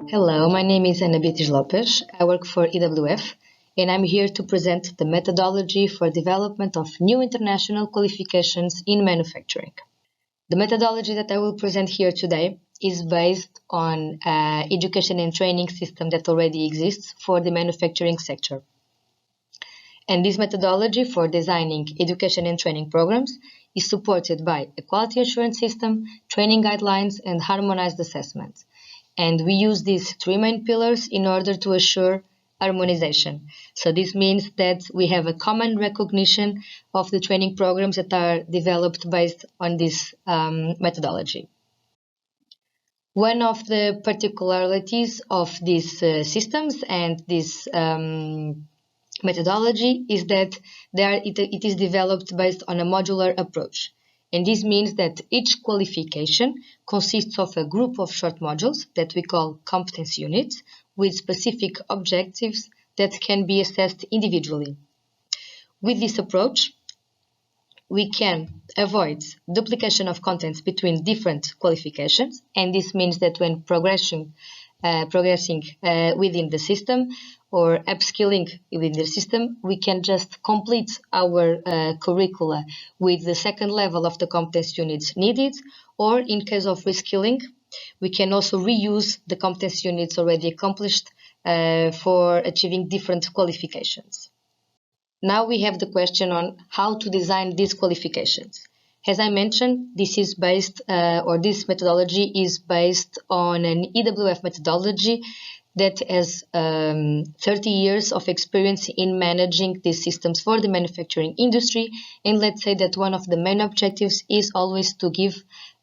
Hello, my name is Ana Beatriz Lopes. I work for EWF and I'm here to present the methodology for development of new international qualifications in manufacturing. The methodology that I will present here today is based on education and training system that already exists for the manufacturing sector. And this methodology for designing education and training programs is supported by a quality assurance system, training guidelines, and harmonized assessments. And we use these three main pillars in order to assure harmonization. So this means that we have a common recognition of the training programs that are developed based on this methodology. One of the particularities of these systems and this methodology is that it is developed based on a modular approach. And this means that each qualification consists of a group of short modules that we call competence units with specific objectives that can be assessed individually. With this approach, we can avoid duplication of contents between different qualifications, and this means that when progressing within the system or upskilling within the system, we can just complete our curricula with the second level of the competence units needed, or in case of reskilling, we can also reuse the competence units already accomplished for achieving different qualifications. Now we have the question on how to design these qualifications. As I mentioned, this methodology is based on an EWF methodology that has 30 years of experience in managing these systems for the manufacturing industry. And let's say that one of the main objectives is always to give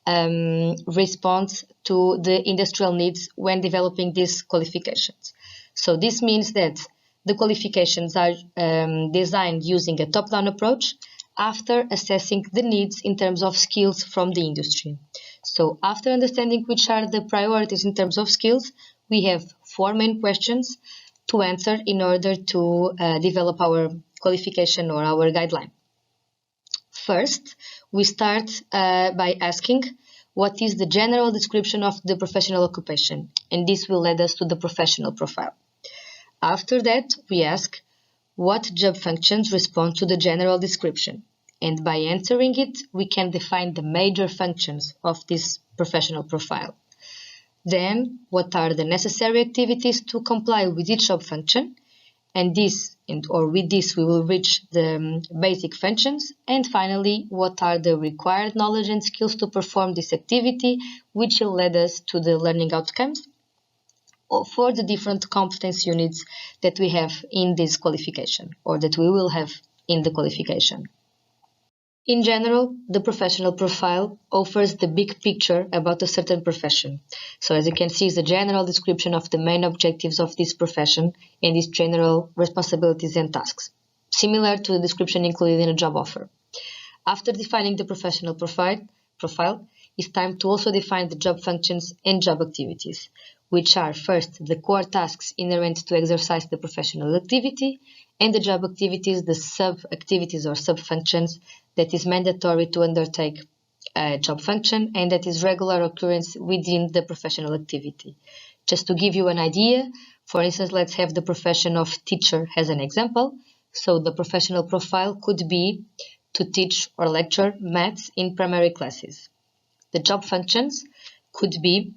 response to the industrial needs when developing these qualifications. So this means that the qualifications are designed using a top-down approach after assessing the needs in terms of skills from the industry. So after understanding which are the priorities in terms of skills, we have four main questions to answer in order to develop our qualification or our guideline. First, we start by asking what is the general description of the professional occupation, and this will lead us to the professional profile. After that, we ask what job functions respond to the general description, and by answering it, we can define the major functions of this professional profile. Then, what are the necessary activities to comply with each job function, and with this we will reach the basic functions, and finally, what are the required knowledge and skills to perform this activity, which will lead us to the learning outcomes for the different competence units that we have in this qualification, or that we will have in the qualification. In general, the professional profile offers the big picture about a certain profession. So as you can see, it's a general description of the main objectives of this profession and its general responsibilities and tasks, similar to the description included in a job offer. After defining the professional profile, it's time to also define the job functions and job activities, which are first the core tasks inherent to exercise the professional activity, and the job activities, the sub-activities or sub-functions that is mandatory to undertake a job function and that is regular occurrence within the professional activity. Just to give you an idea, for instance, let's have the profession of teacher as an example. So the professional profile could be to teach or lecture maths in primary classes. The job functions could be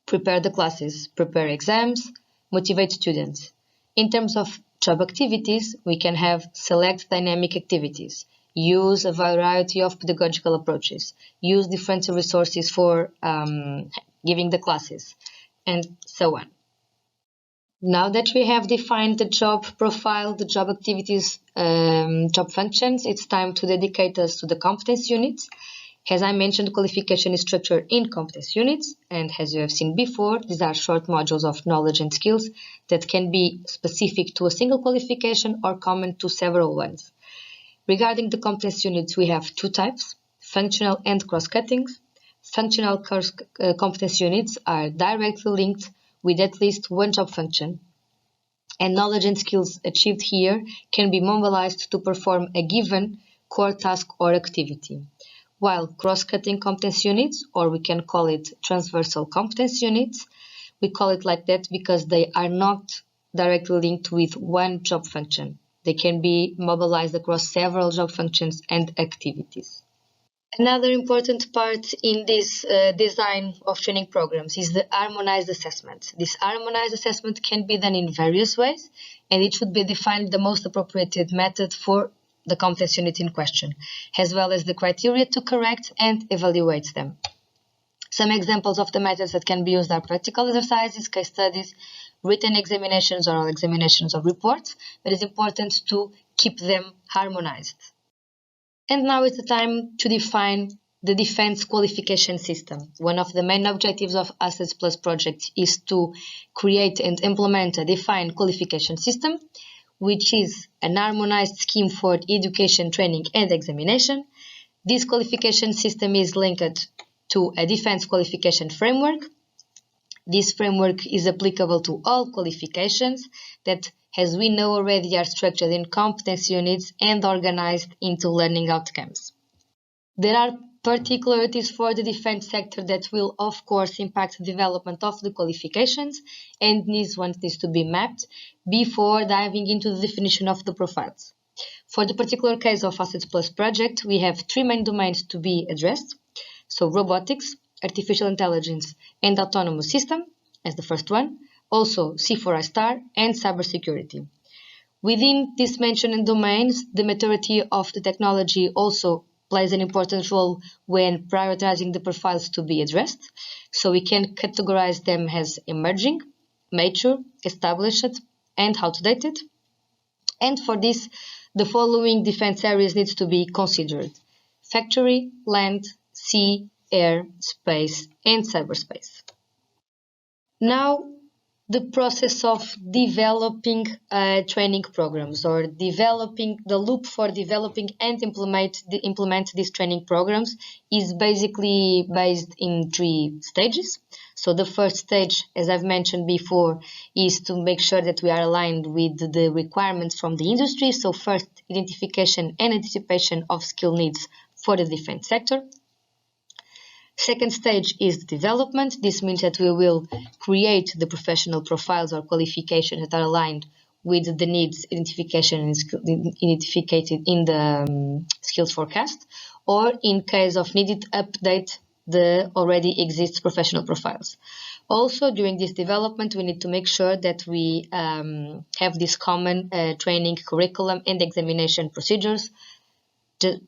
prepare the classes, prepare exams, motivate students. In terms of job activities, we can have select dynamic activities, use a variety of pedagogical approaches, use different resources for giving the classes, and so on. Now that we have defined the job profile, the job activities, job functions, it's time to dedicate us to the competence units. As I mentioned, qualification is structured in competence units, and as you have seen before, these are short modules of knowledge and skills that can be specific to a single qualification or common to several ones. Regarding the competence units, we have two types, functional and cross-cutting. Functional competence units are directly linked with at least one job function, and knowledge and skills achieved here can be mobilized to perform a given core task or activity. While cross-cutting competence units, or we can call it transversal competence units, We call it like that because they are not directly linked with one job function. They can be mobilized across several job functions and activities. Another important part in this design of training programs is the harmonized assessment. This harmonized assessment can be done in various ways, and it should be defined the most appropriate method for the competence unit in question, as well as the criteria to correct and evaluate them. Some examples of the methods that can be used are practical exercises, case studies, written examinations, oral examinations, or reports, but it's important to keep them harmonized. And now is the time to define the defense qualification system. One of the main objectives of Assets Plus project is to create and implement a defined qualification system, which is an harmonized scheme for education, training, and examination. This qualification system is linked to a defense qualification framework. This framework is applicable to all qualifications that, as we know already, are structured in competence units and organized into learning outcomes. There are particularities for the defense sector that will, of course, impact the development of the qualifications, and this one needs to be mapped before diving into the definition of the profiles. For the particular case of Assets Plus project, we have three main domains to be addressed. So robotics, artificial intelligence, and autonomous system as the first one, also C4I Star and cybersecurity. Within these mentioned domains, the maturity of the technology also plays an important role when prioritizing the profiles to be addressed. So we can categorize them as emerging, mature, established, and outdated. And for this, the following defense areas needs to be considered: factory, land, sea, air, space, and cyberspace. Now, the process of developing training programs, or developing the loop for developing and implement these training programs, is basically based in three stages. So the first stage, as I've mentioned before, is to make sure that we are aligned with the requirements from the industry. So first, identification and anticipation of skill needs for the defense sector. Second stage is development. This means that we will create the professional profiles or qualifications that are aligned with the needs identification and identified in the skills forecast, or in case of needed, update the already existing professional profiles. Also, during this development, we need to make sure that we have this common training curriculum and examination procedures,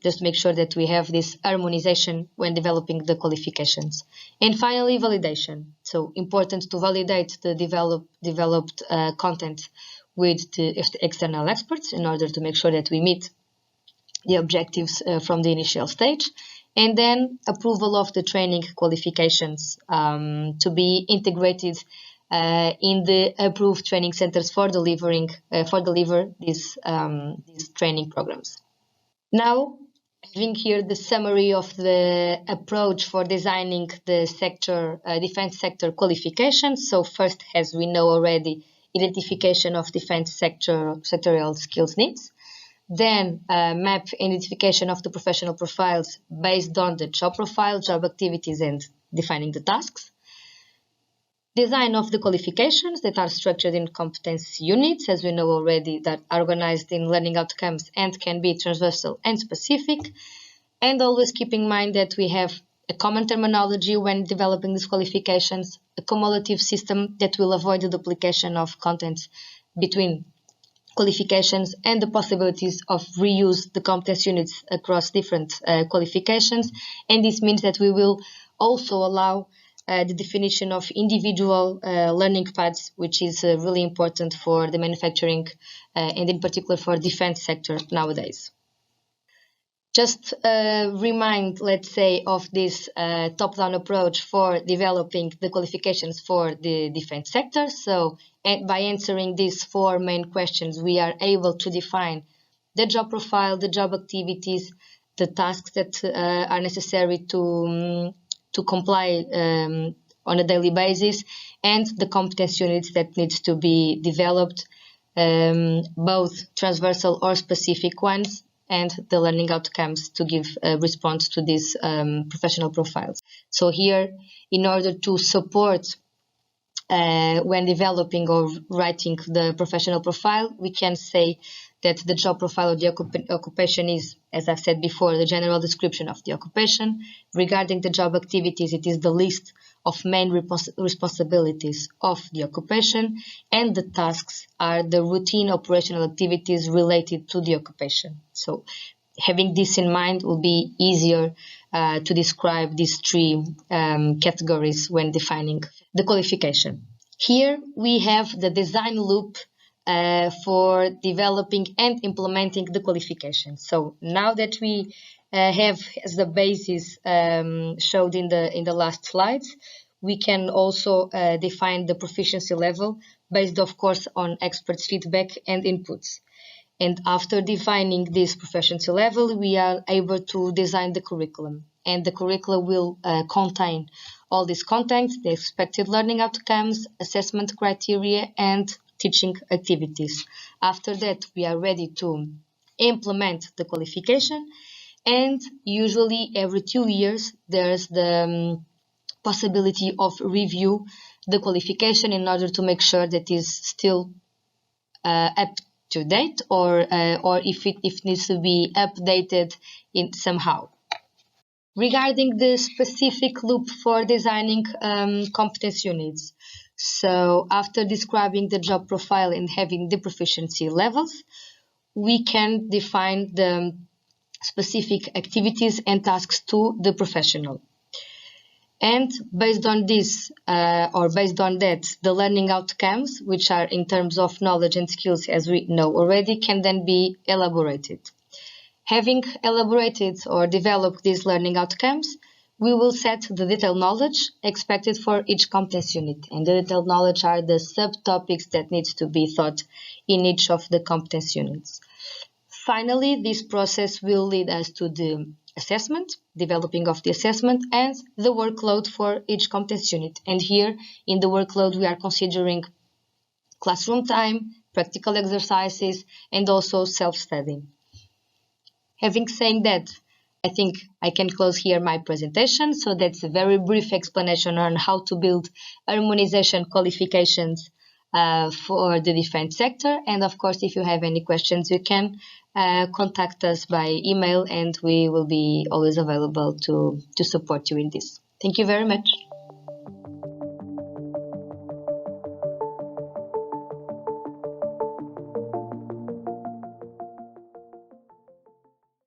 just make sure that we have this harmonization when developing the qualifications. And finally, validation. So important to validate the developed content with the external experts in order to make sure that we meet the objectives from the initial stage. And then approval of the training qualifications to be integrated in the approved training centers for deliver these training programs. Now, having here the summary of the approach for designing the sector, defense sector qualifications. So first, as we know already, identification of defense sectorial skills needs. Then map identification of the professional profiles based on the job profile, job activities, and defining the tasks. Design of the qualifications that are structured in competence units, as we know already, that are organized in learning outcomes and can be transversal and specific. And always keep in mind that we have a common terminology when developing these qualifications, a cumulative system that will avoid the duplication of content between qualifications and the possibilities of reuse the competence units across different qualifications. And this means that we will also allow the definition of individual learning paths, which is really important for the manufacturing and in particular for defense sector nowadays. Just remind, let's say, of this top-down approach for developing the qualifications for the defense sector. So by answering these four main questions, we are able to define the job profile, the job activities, the tasks that are necessary to comply on a daily basis, and the competence units that needs to be developed, both transversal or specific ones, and the learning outcomes to give a response to these professional profiles. So here, in order to support when developing or writing the professional profile, we can say that the job profile of the occupation is, as I've said before, the general description of the occupation. Regarding the job activities, it is the list of main responsibilities of the occupation, and the tasks are the routine operational activities related to the occupation. So having this in mind will be easier to describe these three categories when defining the qualification. Here we have the design loop for developing and implementing the qualification. So now that we have as the basis showed in the last slides, we can also define the proficiency level based, of course, on experts' feedback and inputs. And after defining this proficiency level, we are able to design the curriculum. And the curriculum will contain all these contents, the expected learning outcomes, assessment criteria, and teaching activities. After that, we are ready to implement the qualification. And usually every 2 years, there's the possibility of review the qualification in order to make sure that it is still up to date, or if it needs to be updated in somehow. Regarding the specific loop for designing competence units, so after describing the job profile and having the proficiency levels, we can define the specific activities and tasks to the professional. And based on this, or based on that, the learning outcomes, which are in terms of knowledge and skills, as we know already, can then be elaborated. Having elaborated or developed these learning outcomes, we will set the detailed knowledge expected for each competence unit. And the detailed knowledge are the subtopics that need to be taught in each of the competence units. Finally, this process will lead us to the assessment, developing of the assessment, and the workload for each competence unit. And here, in the workload, we are considering classroom time, practical exercises, and also self-study. Having said that, I think I can close here my presentation. So that's a very brief explanation on how to build harmonization qualifications for the defense sector. And of course, if you have any questions, you can contact us by email, and we will be always available to support you in this. Thank you very much.